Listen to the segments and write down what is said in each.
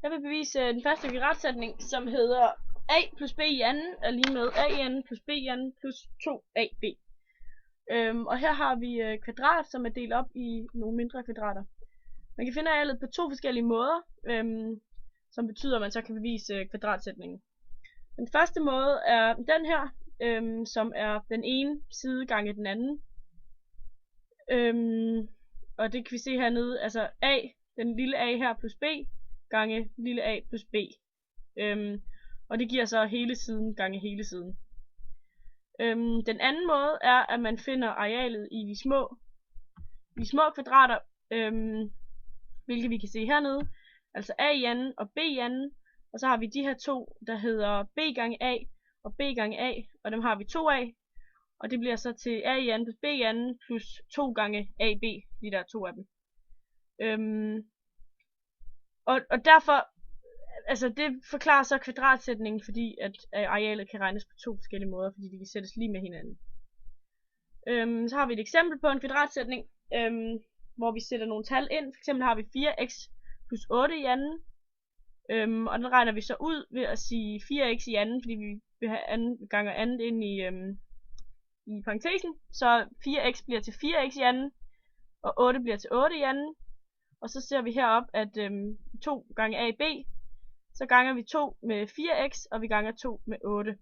Jeg vil bevise den første kvadratsætning, som hedder a plus b i anden er lige med a i anden plus b i anden plus 2ab. Og her har vi kvadrat, som er delt op i nogle mindre kvadrater. Man kan finde arealet på to forskellige måder, som betyder, at man så kan bevise kvadratsætningen. Den første måde er den her, som er den ene side gange den anden. Og det kan vi se hernede, altså a, den lille a her plus b, gange lille a plus b. Og det giver så hele siden gange hele siden. Den anden måde er, at man finder arealet i de små kvadrater, hvilket vi kan se hernede. Altså a i anden og b i anden. Og så har vi de her to, der hedder b gange a og b gange a, og dem har vi 2 af. Og det bliver så til a i anden plus b i anden plus 2 gange ab, de der to af dem. Og derfor, altså det forklarer så kvadratsætningen, fordi at arealet kan regnes på to forskellige måder, fordi de kan sættes lige med hinanden. Så har vi et eksempel på en kvadratsætning, hvor vi sætter nogle tal ind. For eksempel har vi 4x plus 8 i anden. Og den regner vi så ud ved at sige 4x i anden, fordi vi vil have ganger andet ind i parentesen. Så 4x bliver til 4x i anden, og 8 bliver til 8 i anden. Og så ser vi herop, at 2 gange a i b, så ganger vi 2 med 4x, og vi ganger 2 med 8.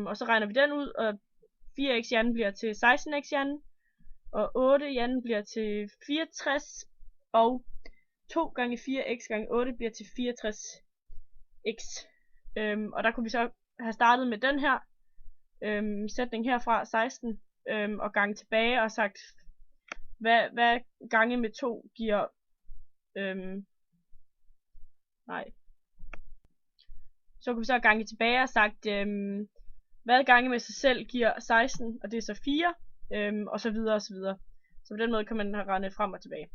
Og så regner vi den ud, og 4x i anden bliver til 16x i anden, og 8 i anden bliver til 64, og 2 gange 4x gange 8 bliver til 64x. Og der kunne vi så have startet med den her sætning herfra, 16, og gange tilbage og sagt, hvad gange med 2 giver, så kunne vi så gange tilbage og sagt, hvad gange med sig selv giver 16, og det er så 4, og så videre og så videre. Så på den måde kan man have regnet frem og tilbage.